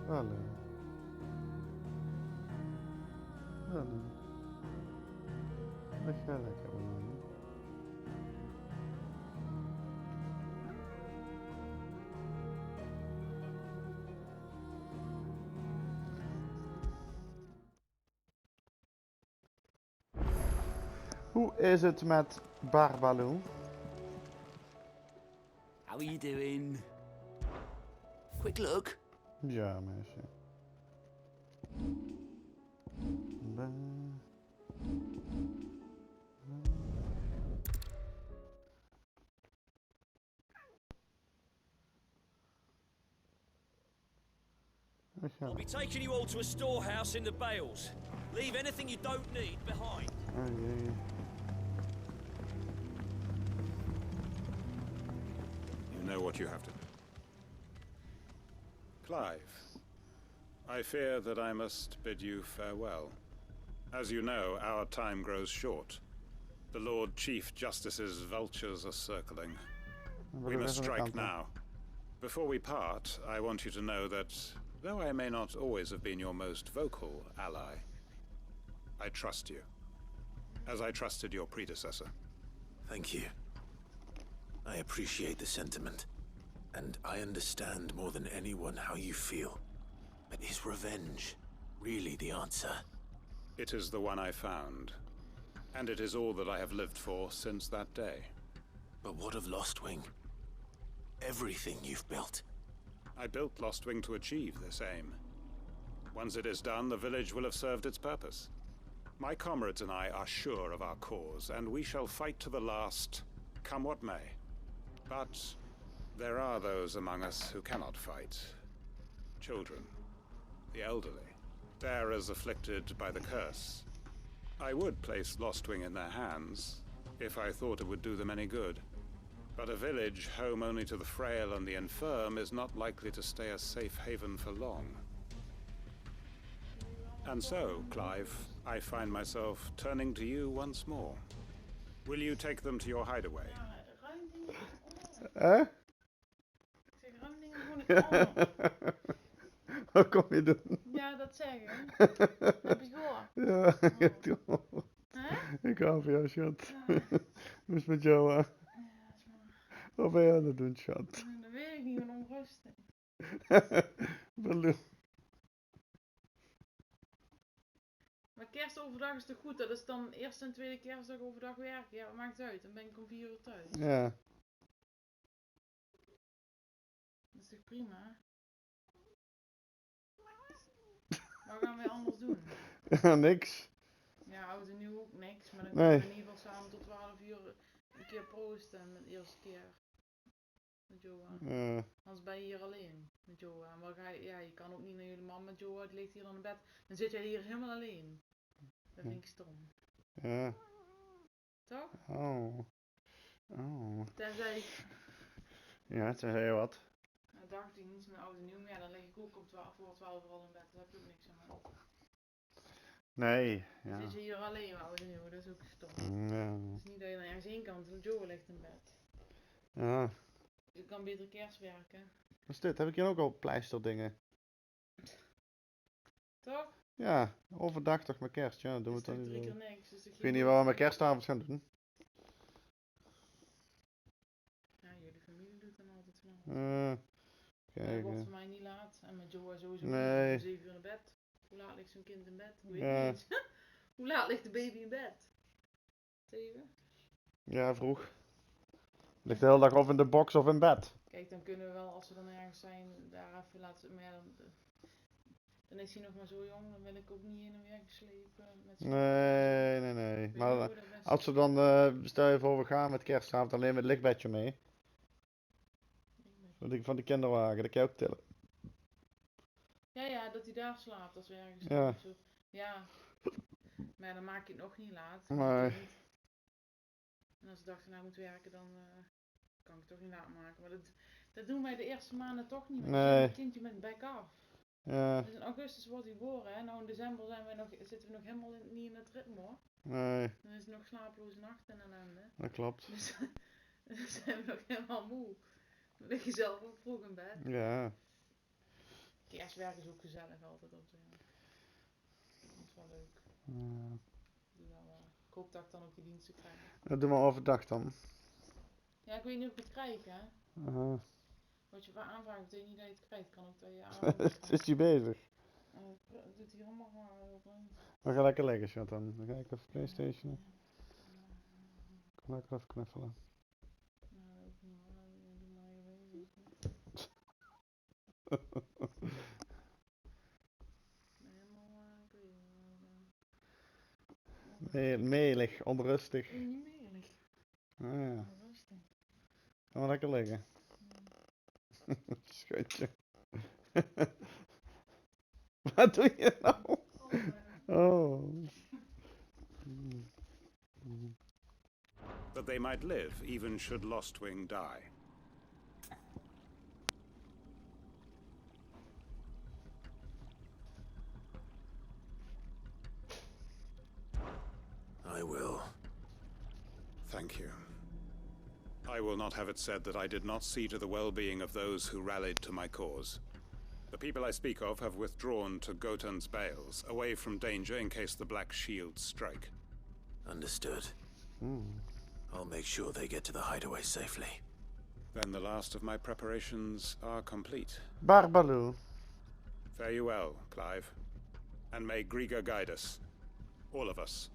Hallo. Hallo. Dat gaat lekker beneden. Hoe is het met Barbaloo? How are you doing? Quick look. Ja, meisje. I'll be taking you all to a storehouse in the Bales. Leave anything you don't need behind. Oh jee. You know what you have to do. Clive, I fear that I must bid you farewell. As you know, our time grows short. The Lord Chief Justice's vultures are circling. We must strike now. Before we part, I want you to know that, though I may not always have been your most vocal ally, I trust you, as I trusted your predecessor. Thank you. I appreciate the sentiment, and I understand more than anyone how you feel. But is revenge really the answer? It is the one I found, and it is all that I have lived for since that day. But what of Lostwing? Everything you've built. I built Lostwing to achieve this aim. Once it is done, the village will have served its purpose. My comrades and I are sure of our cause, and we shall fight to the last, come what may. But there are those among us who cannot fight. Children, the elderly, bearers afflicted by the curse. I would place Lostwing in their hands, if I thought it would do them any good. But a village home only to the frail and the infirm is not likely to stay a safe haven for long. And so, Clive, I find myself turning to you once more. Will you take them to your hideaway? Hè? Ik zeg ruim dingen gewoon het allemaal. Wat kom je doen? Ja, dat zeggen. Heb je gehoord? Ja, ik heb het gehoord. Hè? Ik hou van jou, schat. Ja. Hoe is het met jou, hè? Ja, dat is maar... Wat ben jij aan het doen, schat? Dat weet ik niet, gewoon onrustig. Baloo. Maar kerstoverdag is toch goed? Dat is dan eerste en tweede kerstdag overdag werken. Ja, wat maakt het uit? Dan ben ik om 4 uur thuis. Ja. Dat is toch prima? Wat gaan wij anders doen? Ja, niks. Ja, oud en nieuw ook niks. Maar dan Nee. kunnen we in ieder geval samen tot 12 uur een keer proosten met de eerste keer. Met Joa. Anders ben je hier alleen met Joa. Maar ja, je kan ook niet naar jullie man met Joa, die ligt hier in bed. Dan zit jij hier helemaal alleen. Dat vind ik stom. Ja. Toch? Oh. Oh. Tenzij, Ja, toen zei je wat. dagdienst met oud en nieuw, maar ja, dan lig ik ook om voor 12 uur al in bed. Daar heb je ook niks aan. Nee. Dan Ja. zit je hier alleen met oud en nieuw, dat is ook stom. Ja. Het is niet dat je naar ergens heen kan, want Joa ligt in bed. Ja. Dus ik kan beter kerst werken. Wat is dit? Heb ik hier ook al pleisterdingen? Toch? Ja, overdag toch met kerst. Ja, dan doen we Het het is dan toch niet 3 zo. keer niks. Dus Ik weet niet wat we met kerst. kerstavond gaan doen. Ja, jullie familie doet dan altijd van alles. Kijk. Het wordt voor mij niet laat. En met Joa sowieso Nee. niet. Om 7 uur in bed. Hoe laat ligt zo'n kind in bed? Ik weet Ja. niet eens. Hoe laat ligt de baby in bed? 7? Ja, vroeg. Ligt de hele dag of in de box of in bed. Kijk, dan kunnen we wel, als we dan ergens zijn, daar even laten... Maar ja, dan is hij nog maar zo jong. Dan wil ik ook niet heen en weer geslepen. Met z'n Nee, nee, Ik nee. weet Maar niet hoe dat best als we is. dan, stel je voor we gaan met kerstavond alleen met het lichtbedje mee. Van die kinderwagen, dat kan je ook tillen. Ja, dat hij daar slaapt als we ergens Ja. of zo. Ja. Maar ja, dan maak je het nog niet laat. Nee. En als ik dacht, nou moet werken, dan kan ik het toch niet laat maken. Maar dat doen wij de eerste maanden toch niet. Want Nee. het kindje met bek af. Ja. Dus in augustus wordt hij geboren. Hè? Nou in december zitten we nog helemaal niet in het ritme hoor. Nee, Dan is het nog slapeloze nachten en ellende. dat klopt. Dus dan zijn we nog helemaal moe. Dan lig je zelf ook vroeg in bed. Ja. Ja, kerstwerk is ook gezellig altijd op zich. Dat is wel leuk. Dus dan, ik hoop dat ik dan ook die diensten krijg. Dat doen we overdag dan. Ja, ik weet niet of ik het krijg, hè. Wat je voor aanvraagt, betekent niet dat je het krijgt. Kan ook dat je aanvraagt. Is hij bezig? Dat doet hij allemaal maar. We gaan lekker liggen, schat dan. Dan ga ik even PlayStation. Ik kan lekker even knuffelen. Melig, onrustig. Niet melig. Ah ja, Rustig. gaan we lekker liggen. Schutje. Wat doe je nou? Oh. That they might live, even should Lostwing die. I will. Thank you. I will not have it said that I did not see to the well-being of those who rallied to my cause. The people I speak of have withdrawn to Gotan's Bales, away from danger in case the Black Shields strike. Understood. I'll make sure they get to the hideaway safely. Then the last of my preparations are complete. Barbaloo. Fare you well, Clive. And may Griga guide us. All of us.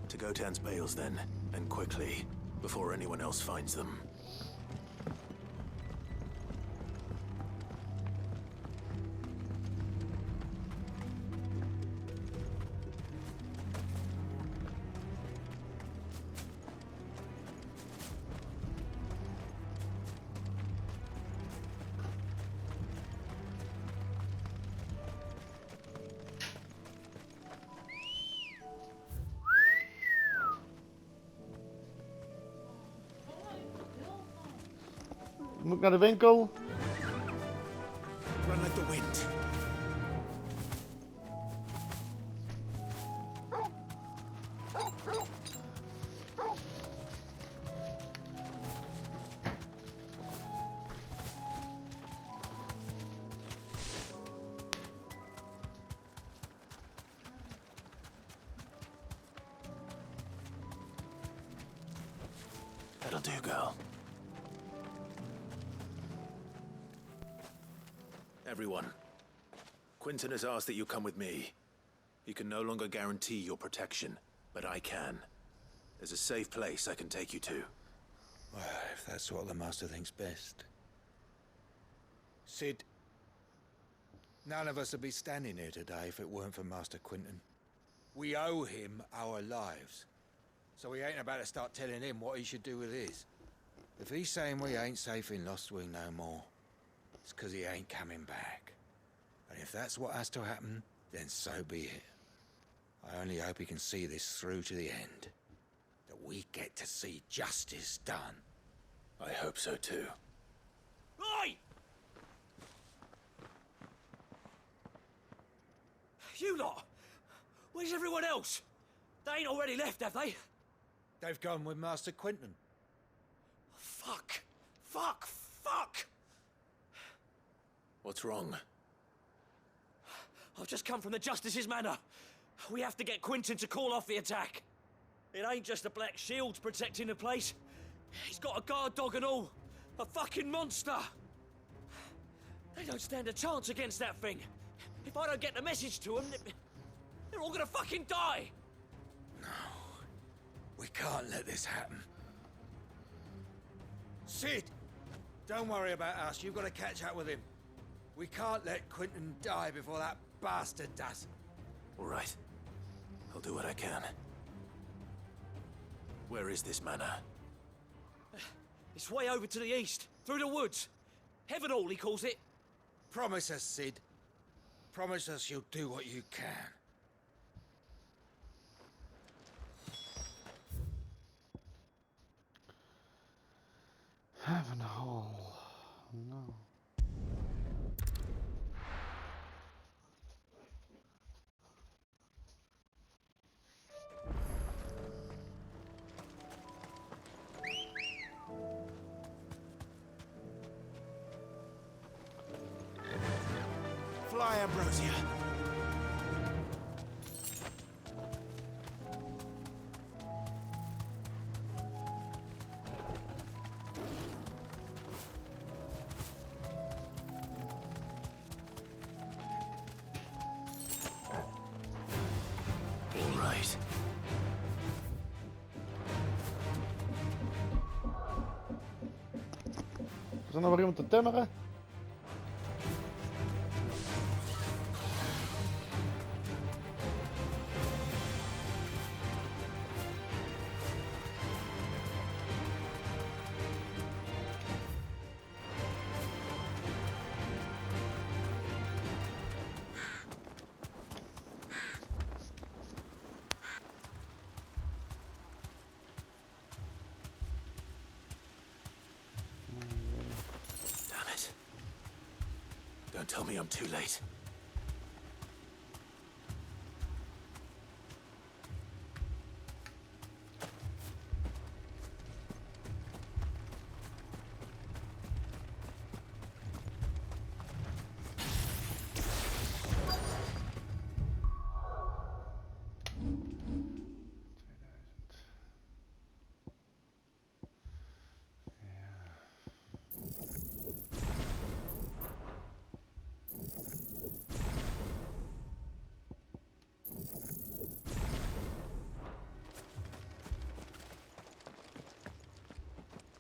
To Gotan's Bales then, and quickly, before anyone else finds them. Moet ik naar de winkel? Run like the wind. That'll do, girl. Everyone, Quinton has asked that you come with me. He can no longer guarantee your protection, but I can. There's a safe place I can take you to. Well, if that's what the Master thinks best. Sid, none of us would be standing here today if it weren't for Master Quinton. We owe him our lives. So we ain't about to start telling him what he should do with his. If he's saying we ain't safe in Lostwing no more, it's 'cause he ain't coming back. And if that's what has to happen, then so be it. I only hope he can see this through to the end. That we get to see justice done. I hope so too. Oi! You lot! Where's everyone else? They ain't already left, have they? They've gone with Master Quinton. Fuck! Fuck! Fuck! What's wrong? I've just come from the Justice's manor. We have to get Quinton to call off the attack. It ain't just the Black Shields protecting the place. He's got a guard dog and all. A fucking monster. They don't stand a chance against that thing. If I don't get the message to them, they're all gonna fucking die. We can't let this happen. Sid! Don't worry about us. You've got to catch up with him. We can't let Quinton die before that bastard does. All right. I'll do what I can. Where is this manor? It's way over to the east, through the woods. Heaven Hall, he calls it. Promise us, Sid. Promise us you'll do what you can. Heaven Hall. No. Fly, Ambrosia. All right. Is er nou weer iemand te timmeren? Damn it. Don't tell me I'm too late.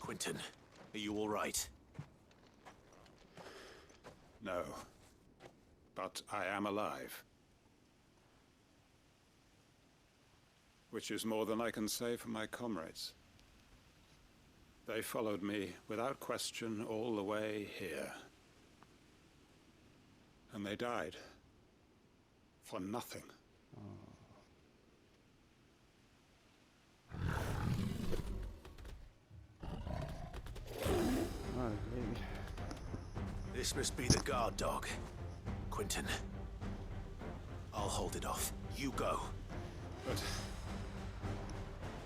Quentin, are you all right? No. But I am alive. Which is more than I can say for my comrades. They followed me without question all the way here. And they died. For nothing. Oh, jee. This must be the guard dog. Quentin. I'll hold it off. You go. But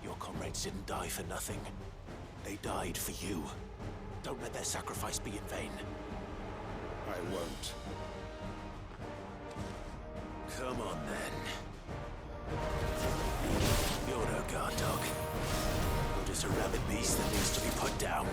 Your comrades didn't die for nothing. They died for you. Don't let their sacrifice be in vain. I won't. Come on, then. You're no guard dog. You're just a rabid beast that needs to be put down.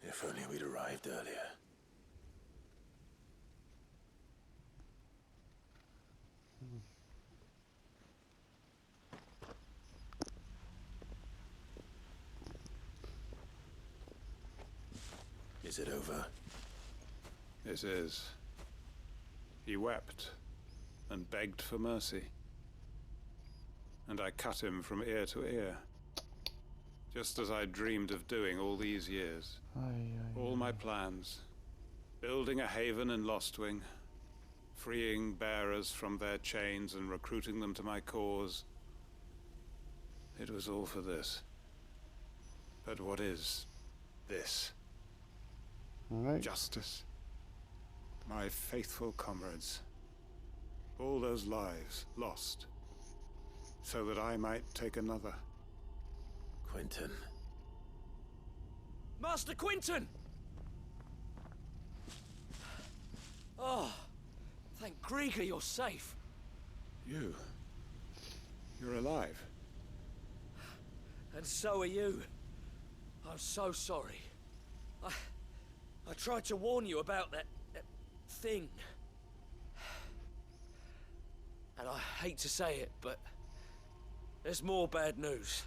If only we'd arrived earlier. Is it over? It is. He wept and begged for mercy. And I cut him from ear to ear. Just as I dreamed of doing all these years. All my plans. Building a haven in Lostwing. Freeing bearers from their chains and recruiting them to my cause. It was all for this. But what is this? Alright. Justice. My faithful comrades. All those lives lost. so that I might take another. Quentin. Master Quinton! Oh, thank Grieger you're safe. You're alive. And so are you. I'm so sorry. I tried to warn you about that thing. And I hate to say it, but there's more bad news.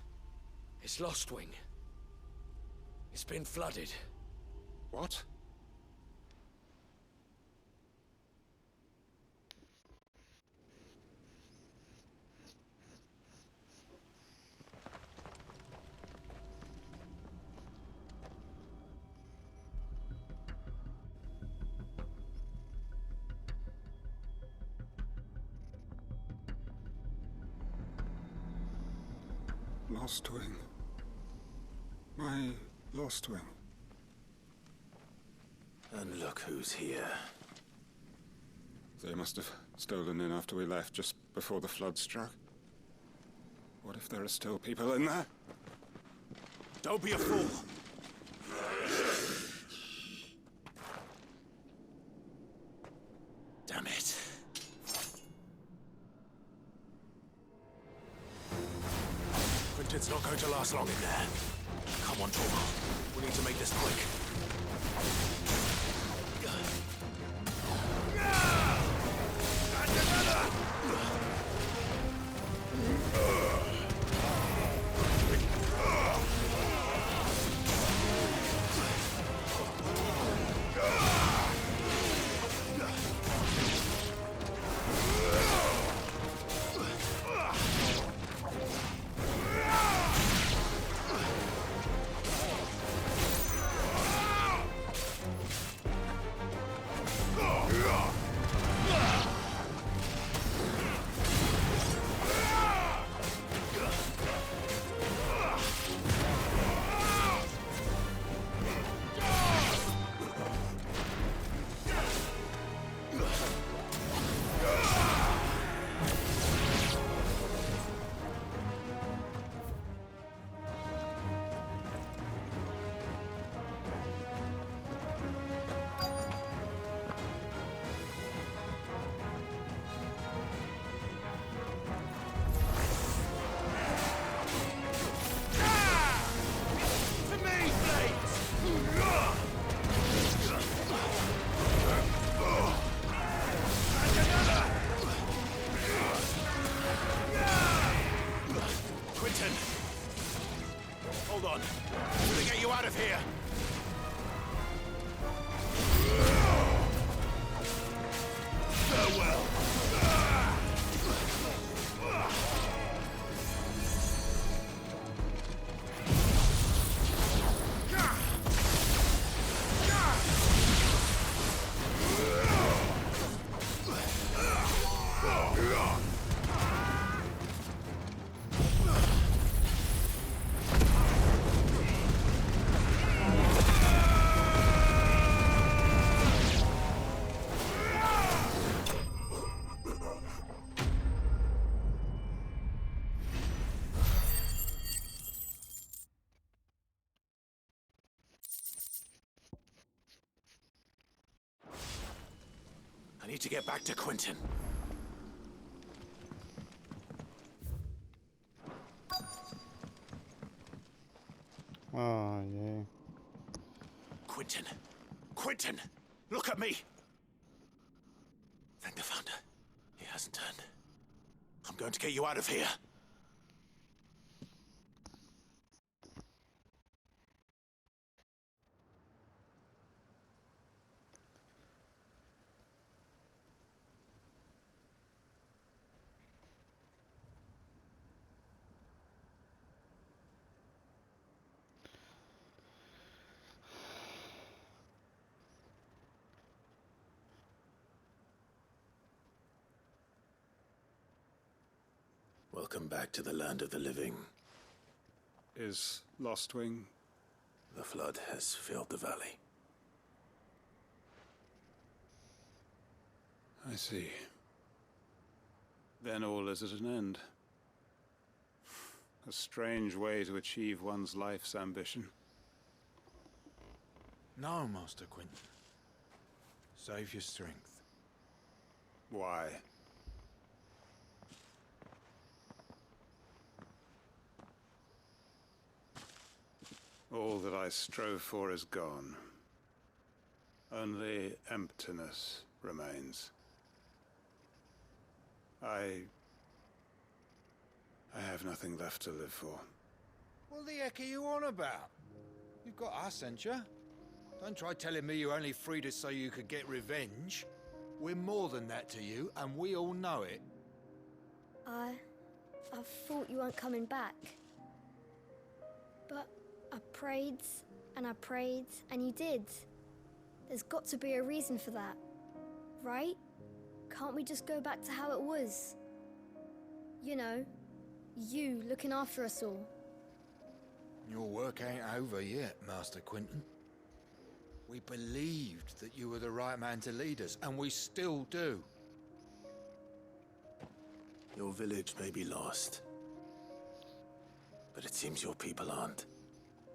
It's Lostwing. It's been flooded. What? Lostwing. My Lostwing. And look who's here. They must have stolen in after we left, just before the flood struck. What if there are still people in there? Don't be a fool! Damn it. Quentin's not going to last long in there. Come on, Torgal. We need to make this quick. Hold on. I'm gonna get you out of here. Farewell. I need to get back to Quentin. Oh, jee. Quentin! Quentin! Look at me! Thank the Founder. He hasn't turned. I'm going to get you out of here. Welcome back to the land of the living. Is Lostwing? The flood has filled the valley. I see. Then all is at an end. A strange way to achieve one's life's ambition. No, Master Quinton. Save your strength. Why? All that I strove for is gone. Only emptiness remains. I have nothing left to live for. What the heck are you on about? You've got us, ain't you? Don't try telling me you're only freed us so you could get revenge. We're more than that to you, and we all know it. I thought you weren't coming back. But I prayed, and you did. There's got to be a reason for that, right? Can't we just go back to how it was? You know, you looking after us all. Your work ain't over yet, Master Quinton. We believed that you were the right man to lead us, and we still do. Your village may be lost, but it seems your people aren't,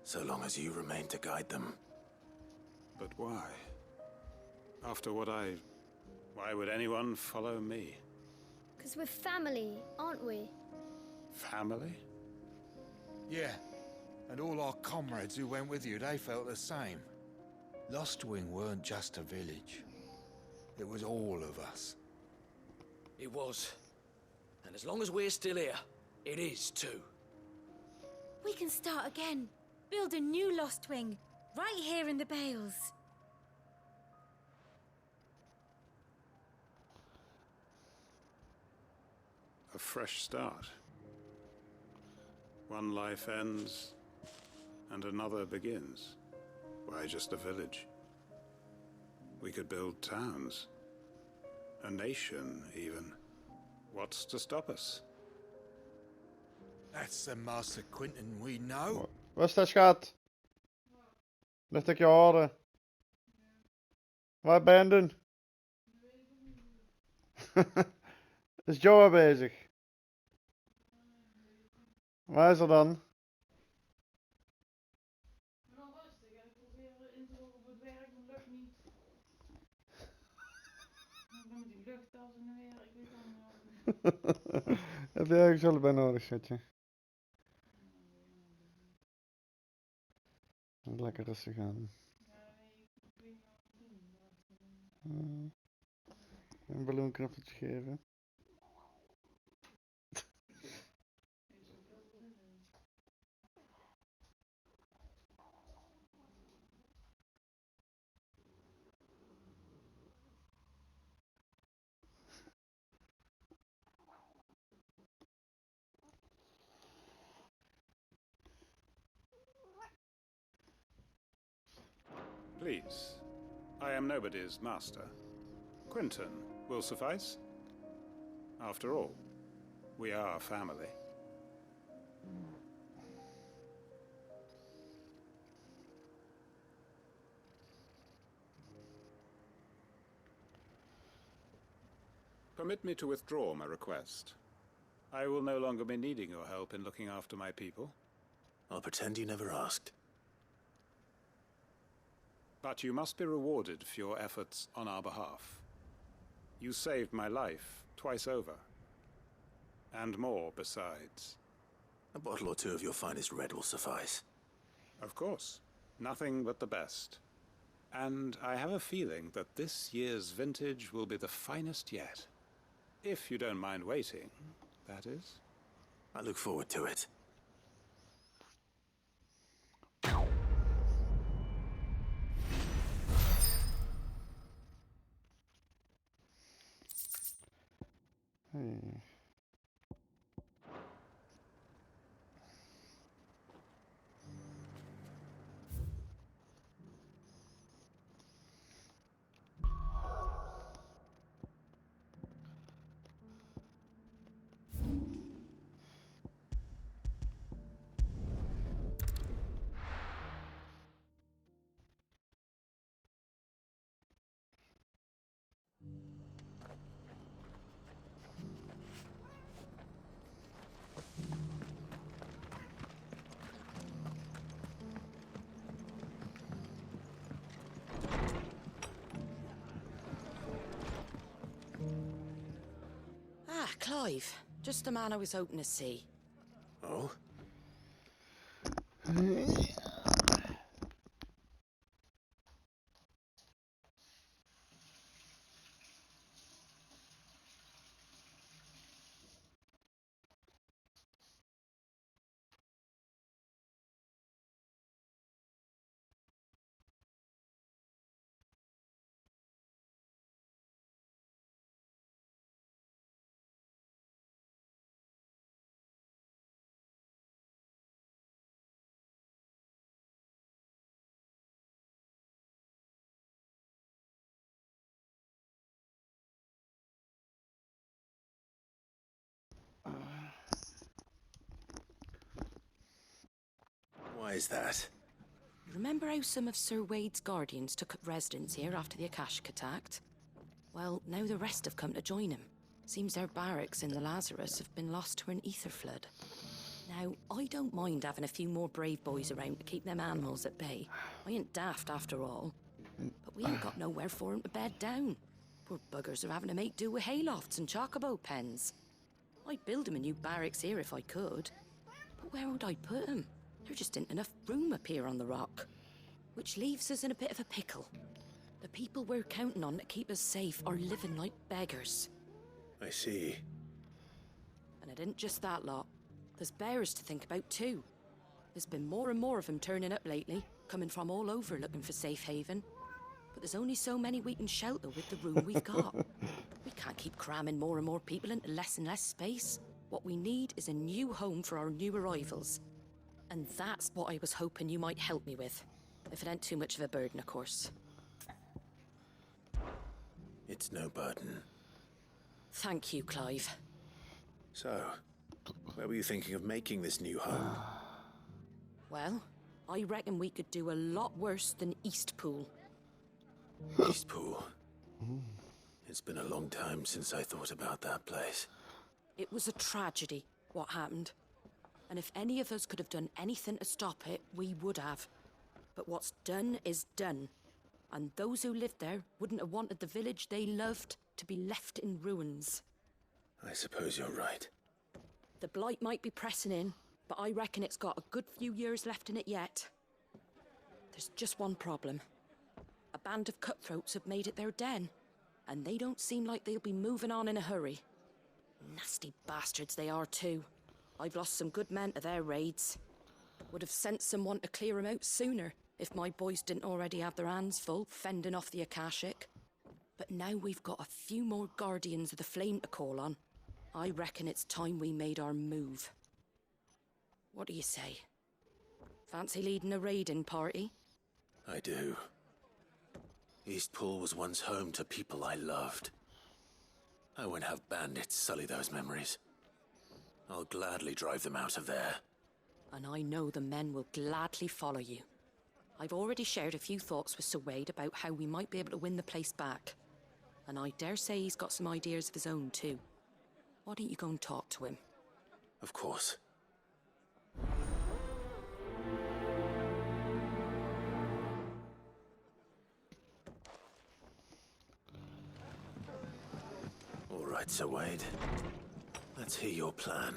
so long as you remain to guide them. But why? After what why would anyone follow me? 'Cause we're family, aren't we? Family? Yeah, and all our comrades who went with you, they felt the same. Lostwing weren't just a village. It was all of us. It was. And as long as we're still here, it is too. We can start again. Build a new Lost Wing, right here in the Bales. A fresh start. One life ends, and another begins. Why just a village? We could build towns. A nation, even. What's to stop us? That's the Master Quinton we know. Waar is dat, schat? Ligt ik je horen? Waar ben je doen? Is Joe bezig? Waar is er dan? Ik ben nog rustig en ik probeer in te loggen op het werk, maar lukt niet. Ik ben met die luchttas in de weer, ik weet allemaal niet. Heb je ergens hulp bij nodig, schatje? Lekker rustig aan. Ja, nee, ik weet niet wat ik doen. Een balloonknuffeltje geven. Please. I am nobody's master. Quinton will suffice. After all, we are family. Permit me to withdraw my request. I will no longer be needing your help in looking after my people. I'll pretend you never asked. But you must be rewarded for your efforts on our behalf. You saved my life twice over. And more besides. A bottle or two of your finest red will suffice. Of course. Nothing but the best. And I have a feeling that this year's vintage will be the finest yet. If you don't mind waiting, that is. I look forward to it. Hey. Clive. Just the man I was hoping to see. Oh? Why is that? Remember how some of Sir Wade's guardians took up residence here after the Akashic attacked? Well, now the rest have come to join him. Seems their barracks in the Lazarus have been lost to an ether flood. Now, I don't mind having a few more brave boys around to keep them animals at bay. I ain't daft after all. But we ain't got nowhere for 'em to bed down. Poor buggers are having to make do with haylofts and chocobo pens. I'd build 'em a new barracks here if I could. But where would I put 'em? There just ain't enough room up here on the rock. Which leaves us in a bit of a pickle. The people we're counting on to keep us safe are living like beggars. I see. And it ain't just that lot. There's bears to think about too. There's been more and more of them turning up lately, coming from all over looking for safe haven. But there's only so many we can shelter with the room we've got. We can't keep cramming more and more people into less and less space. What we need is a new home for our new arrivals. And that's what I was hoping you might help me with. If it ain't too much of a burden, of course. It's no burden. Thank you, Clive. So, where were you thinking of making this new home? Well, I reckon we could do a lot worse than Eastpool. Eastpool? It's been a long time since I thought about that place. It was a tragedy, what happened. And if any of us could have done anything to stop it, we would have. But what's done is done. And those who lived there wouldn't have wanted the village they loved to be left in ruins. I suppose you're right. The blight might be pressing in, but I reckon it's got a good few years left in it yet. There's just one problem. A band of cutthroats have made it their den, and they don't seem like they'll be moving on in a hurry. Nasty bastards they are too. I've lost some good men to their raids. Would have sent someone to clear 'em out sooner if my boys didn't already have their hands full fending off the Akashic. But now we've got a few more guardians of the flame to call on. I reckon it's time we made our move. What do you say? Fancy leading a raiding party? I do. Eastpool was once home to people I loved. I won't have bandits sully those memories. I'll gladly drive them out of there. And I know the men will gladly follow you. I've already shared a few thoughts with Sir Wade about how we might be able to win the place back. And I dare say he's got some ideas of his own too. Why don't you go and talk to him? Of course. All right, Sir Wade. Let's hear your plan.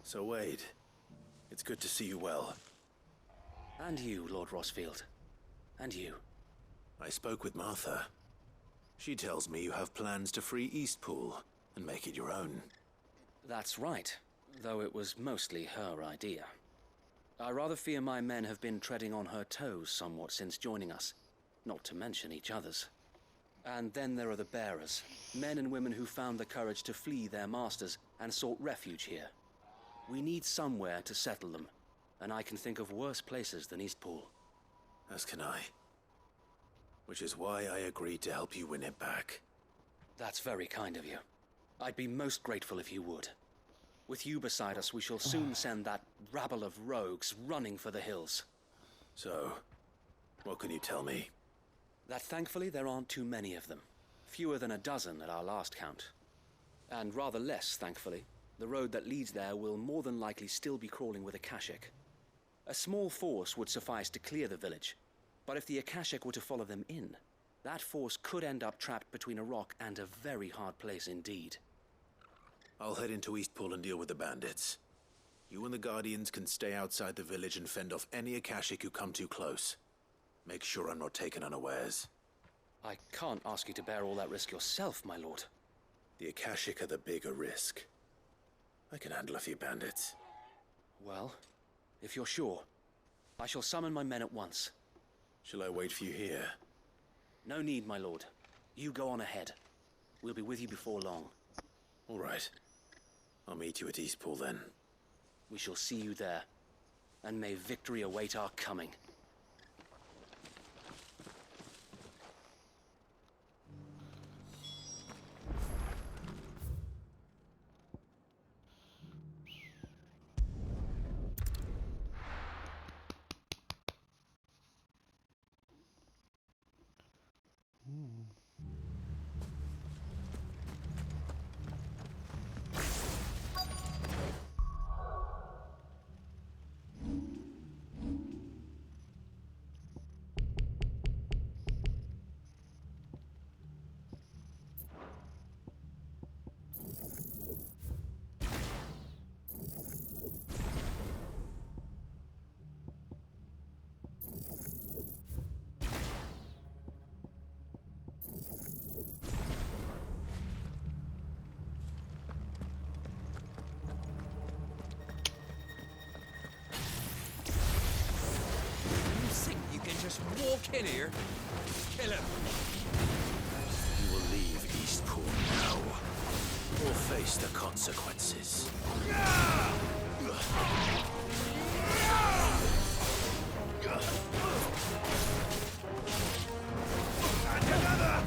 So, Wade, it's good to see you well. And you, Lord Rossfield. And you. I spoke with Martha. She tells me you have plans to free Eastpool and make it your own. That's right, though it was mostly her idea. I rather fear my men have been treading on her toes somewhat since joining us, not to mention each other's. And then there are the bearers, men and women who found the courage to flee their masters and sought refuge here. We need somewhere to settle them, and I can think of worse places than Eastpool. As can I. Which is why I agreed to help you win it back. That's very kind of you. I'd be most grateful if you would. With you beside us, we shall soon send that rabble of rogues running for the hills. So, what can you tell me? That thankfully there aren't too many of them. Fewer than a dozen at our last count. And rather less, thankfully. The road that leads there will more than likely still be crawling with Akashic. A small force would suffice to clear the village, But if the Akashic were to follow them in, that force could end up trapped between a rock and a very hard place indeed. I'll head into Eastpool and deal with the bandits. You and the Guardians can stay outside the village and fend off any Akashic who come too close. Make sure I'm not taken unawares. I can't ask you to bear all that risk yourself, my lord. The Akashic are the bigger risk. I can handle a few bandits. Well, if you're sure, I shall summon my men at once. Shall I wait for you here? No need, my lord. You go on ahead. We'll be with you before long. All right. I'll meet you at Eastpool then. We shall see you there. And may victory await our coming. Just walk in here, kill him. You will leave Eastpool now, or face the consequences. And another!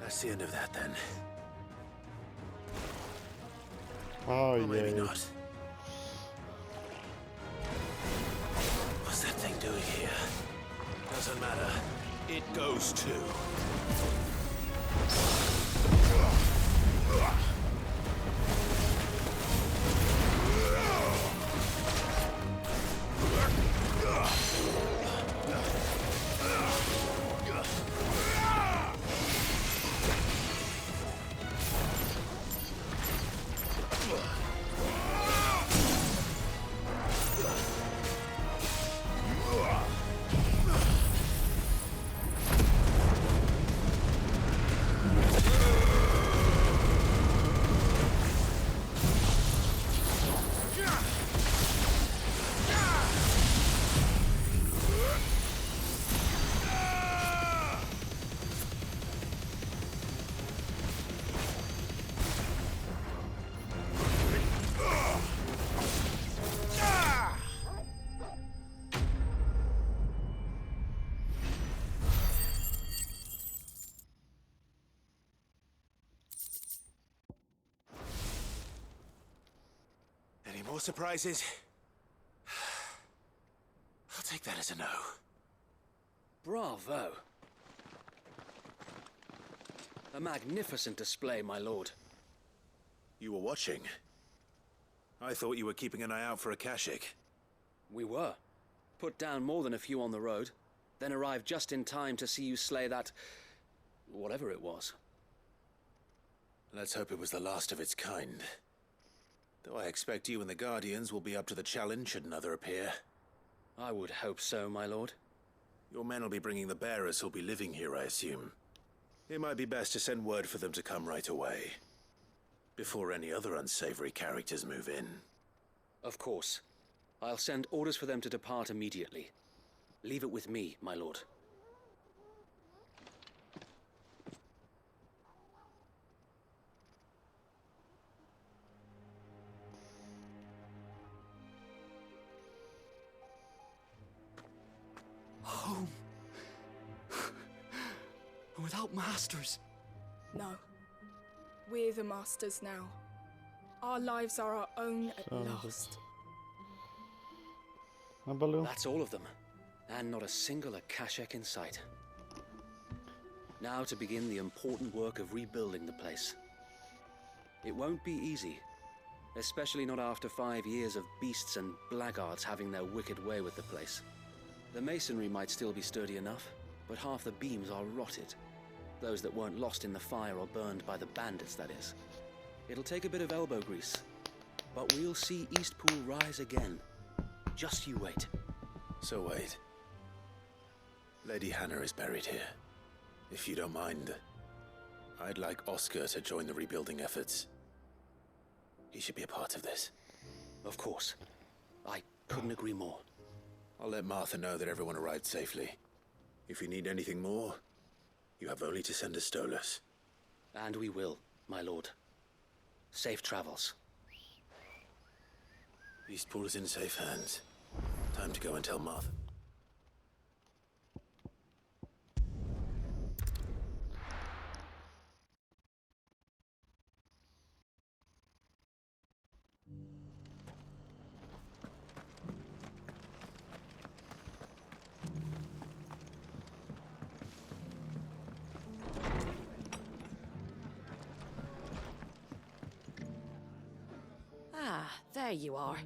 That's the end of that, then. Oh, or maybe yeah. not. What's that thing doing here? Doesn't matter. It goes too. Any more surprises? I'll take that as a no. Bravo. A magnificent display, my lord. You were watching? I thought you were keeping an eye out for Akashic. We were. Put down more than a few on the road, then arrived just in time to see you slay that... whatever it was. Let's hope it was the last of its kind. Though I expect you and the Guardians will be up to the challenge should another appear. I would hope so, my lord. Your men will be bringing the bearers who'll be living here, I assume. It might be best to send word for them to come right away, before any other unsavory characters move in. Of course. I'll send orders for them to depart immediately. Leave it with me, my lord. without masters. No. We're the masters now. Our lives are our own at last. That's all of them. And not a single Akashek in sight. Now to begin the important work of rebuilding the place. It won't be easy. Especially not after 5 years of beasts and blackguards having their wicked way with the place. The masonry might still be sturdy enough, but half the beams are rotted. Those that weren't lost in the fire or burned by the bandits, that is. It'll take a bit of elbow grease, but we'll see Eastpool rise again. Just you wait. So wait. Lady Hannah is buried here. If you don't mind, I'd like Oscar to join the rebuilding efforts. He should be a part of this. Of course. I couldn't agree more. I'll let Martha know that everyone arrived safely. If you need anything more, you have only to send a Stolas. And we will, my lord. Safe travels. Eastpool is in safe hands. Time to go and tell Martha. Ah, there you are.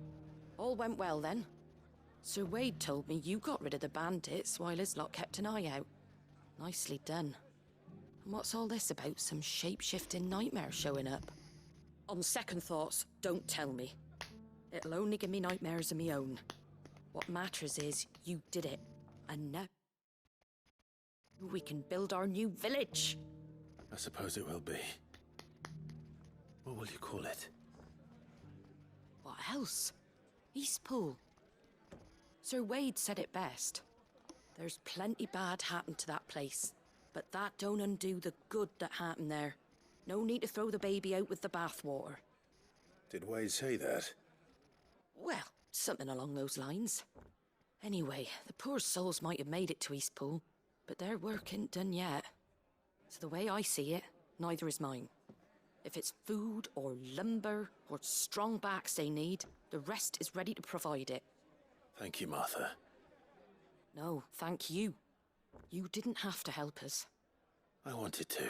All went well then. Sir Wade told me you got rid of the bandits while his lot kept an eye out. Nicely done. And what's all this about some shape-shifting nightmare showing up? On second thoughts, don't tell me. It'll only give me nightmares of me own. What matters is you did it. And now we can build our new village. I suppose it will be. What will you call it? What else? Eastpool. Sir Wade said it best. There's plenty bad happened to that place, but that don't undo the good that happened there. No need to throw the baby out with the bathwater. Did Wade say that? Well, something along those lines. Anyway, the poor souls might have made it to Eastpool, but their work ain't done yet. So the way I see it, neither is mine. If it's food or lumber or strong backs they need, the rest is ready to provide it. Thank you, Martha. No, thank you. You didn't have to help us. I wanted to.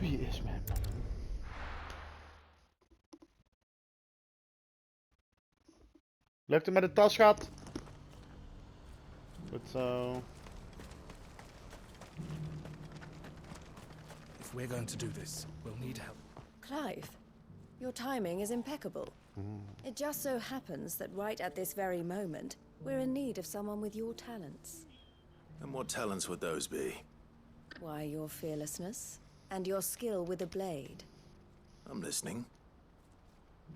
Wie is mijn man? Lukt het met de tas, schat? Goed zo. If we're going to do this, we'll need help. Clive, your timing is impeccable. It just so happens that right at this very moment, we're in need of someone with your talents. And what talents would those be? Why, your fearlessness and your skill with a blade. I'm listening.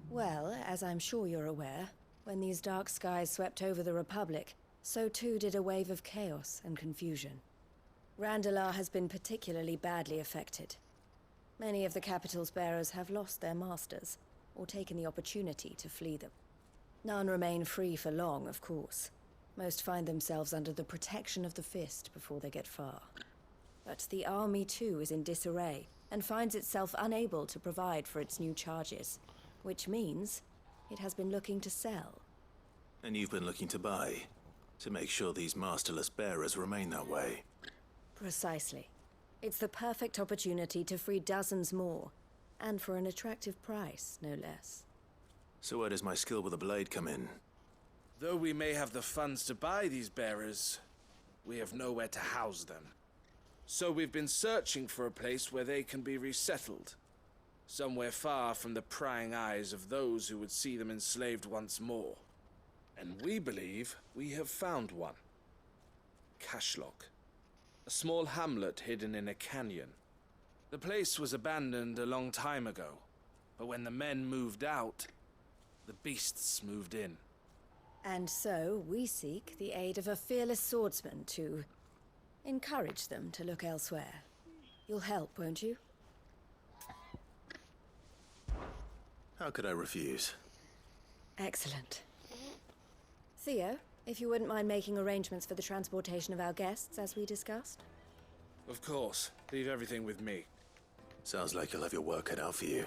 Well, as I'm sure you're aware, when these dark skies swept over the Republic, so too did a wave of chaos and confusion. Randalar has been particularly badly affected. Many of the capital's bearers have lost their masters, or taken the opportunity to flee them. None remain free for long, of course. Most find themselves under the protection of the Fist before they get far. But the army too is in disarray, and finds itself unable to provide for its new charges, which means it has been looking to sell. And you've been looking to buy, to make sure these masterless bearers remain that way. Precisely. It's the perfect opportunity to free dozens more, and for an attractive price, no less. So where does my skill with a blade come in? Though we may have the funds to buy these bearers, we have nowhere to house them. So we've been searching for a place where they can be resettled. Somewhere far from the prying eyes of those who would see them enslaved once more. And we believe we have found one. Cashlock. A small hamlet hidden in a canyon. The place was abandoned a long time ago, but when the men moved out, the beasts moved in. And so we seek the aid of a fearless swordsman to encourage them to look elsewhere. You'll help, won't you? How could I refuse? Excellent. Theo, if you wouldn't mind making arrangements for the transportation of our guests, as we discussed. Of course. Leave everything with me. Sounds like you'll have your work cut out for you.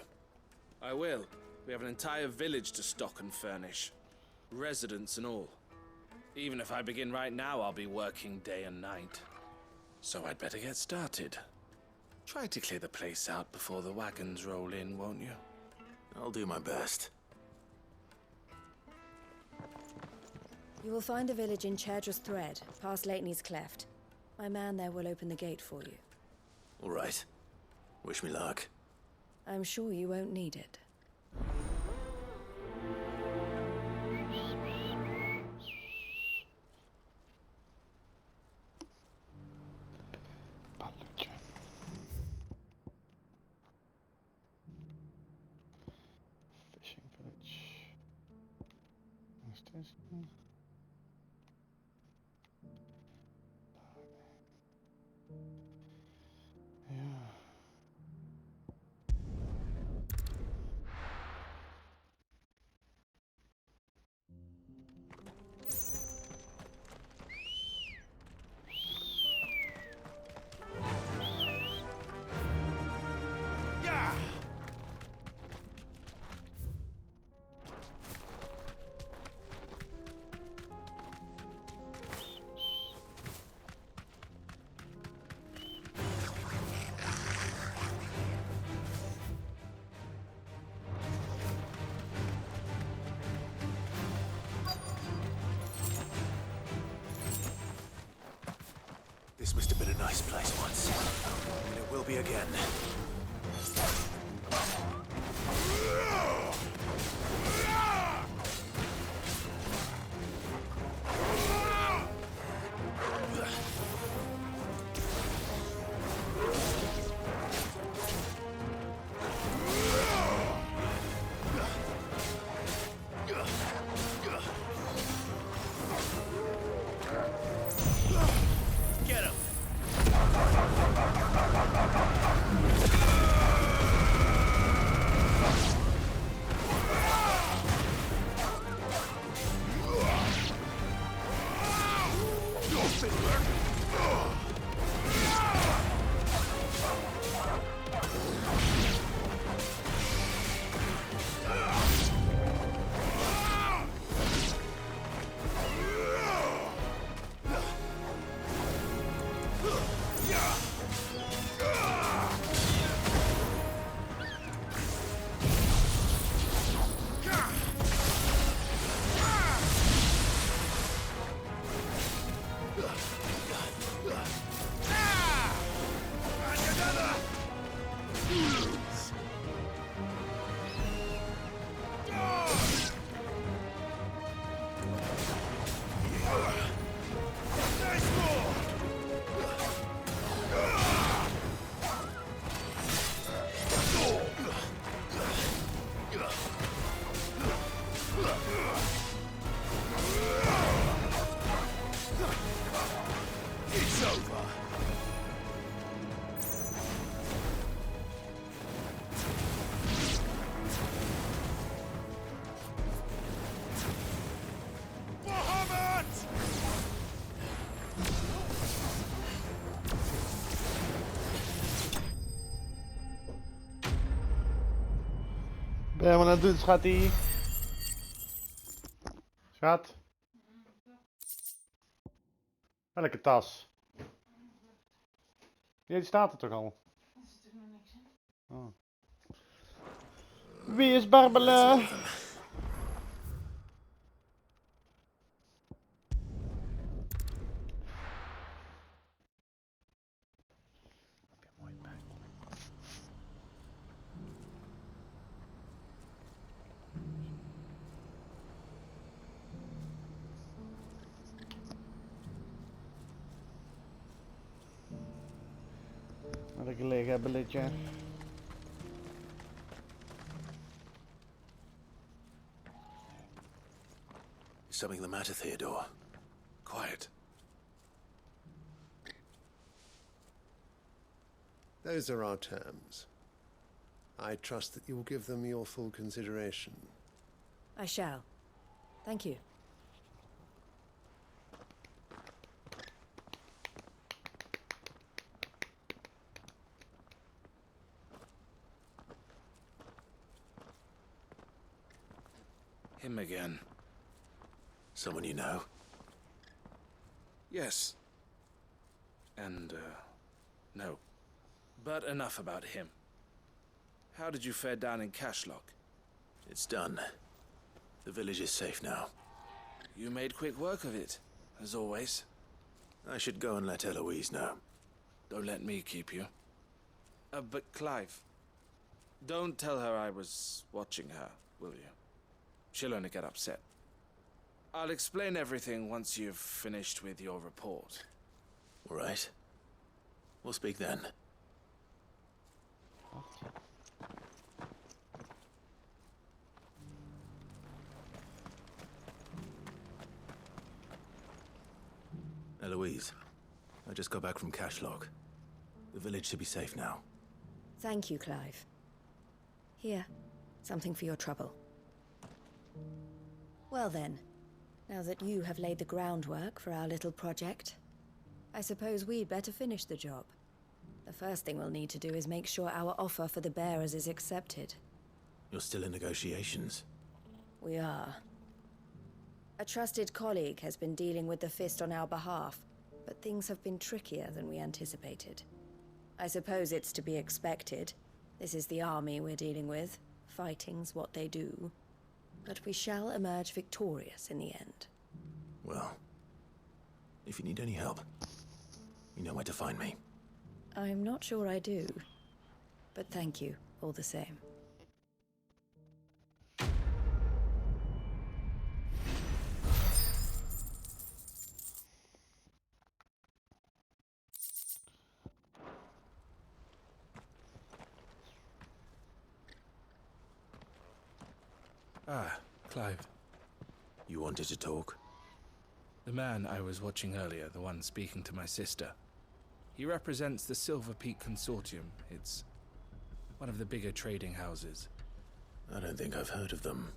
I will. We have an entire village to stock and furnish. Residents and all. Even if I begin right now, I'll be working day and night. So I'd better get started. Try to clear the place out before the wagons roll in, won't you? I'll do my best. You will find a village in Chairdress Thread, past Lateney's Cleft. My man there will open the gate for you. All right. Wish me luck. I'm sure you won't need it. Fishing village. Ja. This must have been a nice place once. And it will be again. Get him! Ben je wat aan het doen, schattie? Schat? Welke tas? Ja, die staat er toch al? Oh. Wie is Barbara? Lekker belletje. Is something the matter, Theodore? Quiet. Those are our terms. I trust that you will give them your full consideration. I shall. Thank you. Him again. Someone you know? Yes. And, no. But enough about him. How did you fare down in Cashlock? It's done. The village is safe now. You made quick work of it, as always. I should go and let Eloise know. Don't let me keep you. But Clive, don't tell her I was watching her, will you? She'll only get upset. I'll explain everything once you've finished with your report. All right. We'll speak then. Eloise, I just got back from Cashlock. The village should be safe now. Thank you, Clive. Here, something for your trouble. Well then, now that you have laid the groundwork for our little project, I suppose we'd better finish the job. The first thing we'll need to do is make sure our offer for the bearers is accepted. You're still in negotiations? We are. A trusted colleague has been dealing with the Fist on our behalf, but things have been trickier than we anticipated. I suppose it's to be expected. This is the army we're dealing with. Fighting's what they do. But we shall emerge victorious in the end. Well, if you need any help, you know where to find me. I'm not sure I do, but thank you all the same. Ah, Clive. You wanted to talk? The man I was watching earlier, the one speaking to my sister. He represents the Silver Peak Consortium. It's one of the bigger trading houses. I don't think I've heard of them.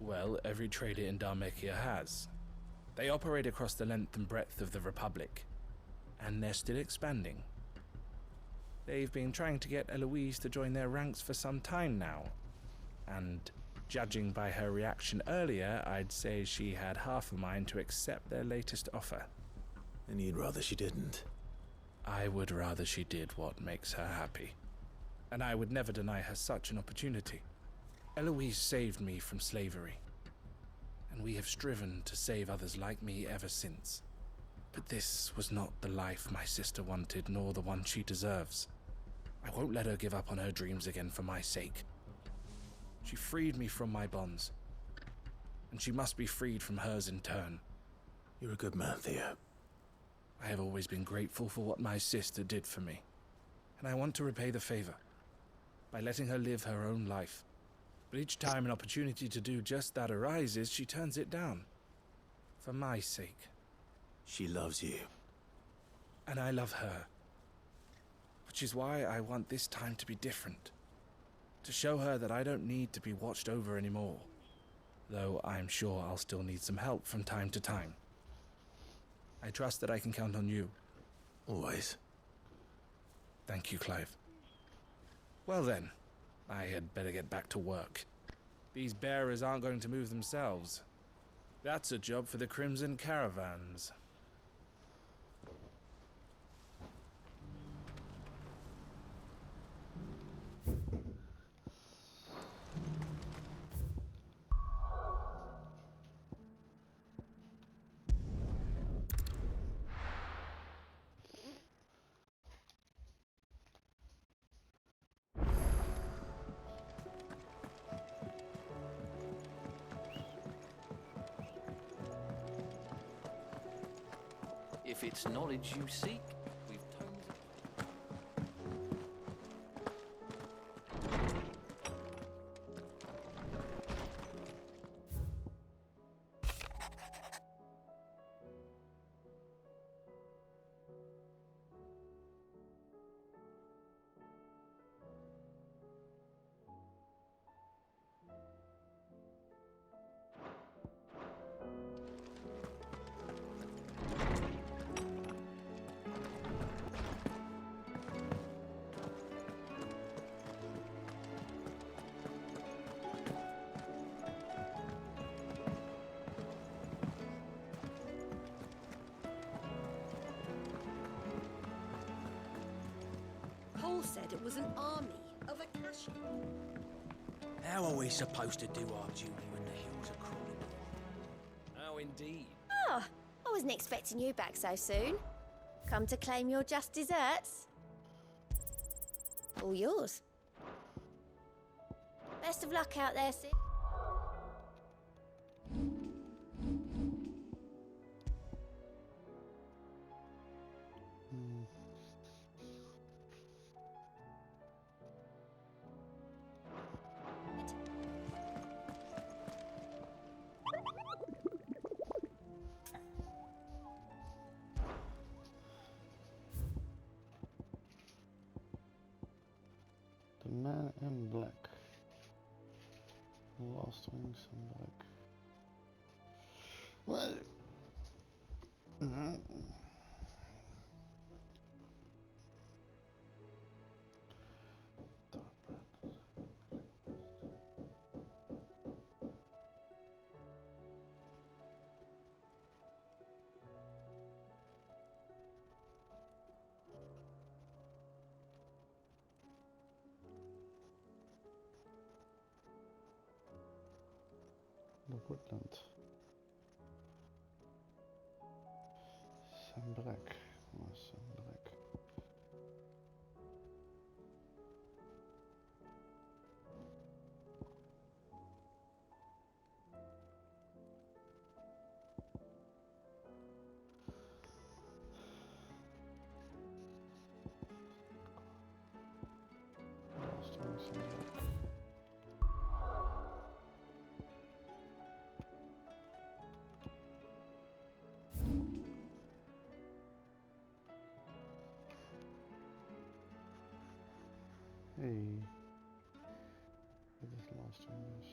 Well, every trader in Dharmekia has. They operate across the length and breadth of the Republic, and they're still expanding. They've been trying to get Eloise to join their ranks for some time now, and judging by her reaction earlier, I'd say she had half a mind to accept their latest offer. And you'd rather she didn't? I would rather she did what makes her happy. And I would never deny her such an opportunity. Eloise saved me from slavery, and we have striven to save others like me ever since. But this was not the life my sister wanted, nor the one she deserves. I won't let her give up on her dreams again for my sake. She freed me from my bonds, and she must be freed from hers in turn. You're a good man, Theo. I have always been grateful for what my sister did for me, and I want to repay the favor by letting her live her own life. But each time an opportunity to do just that arises, she turns it down. For my sake. She loves you. And I love her. Which is why I want this time to be different. To show her that I don't need to be watched over anymore. Though I'm sure I'll still need some help from time to time. I trust that I can count on you. Always. Thank you, Clive. Well then, I had better get back to work. These bearers aren't going to move themselves. That's a job for the Crimson Caravans. If it's knowledge you seek, we've tons of... Paul said it was an army of Akashi. How are we supposed to do our duty when the hills are crawling? How indeed. Oh, I wasn't expecting you back so soon. Come to claim your just desserts? All yours. Best of luck out there, Sid. The man in black. Last wings in black. Well. The woodland. Some black. Oh, some black. Last one, some black. Hey, what is last one is?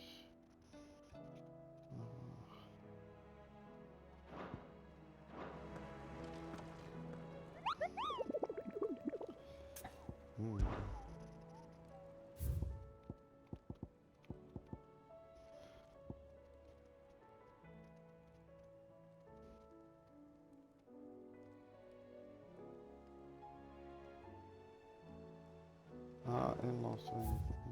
And last one.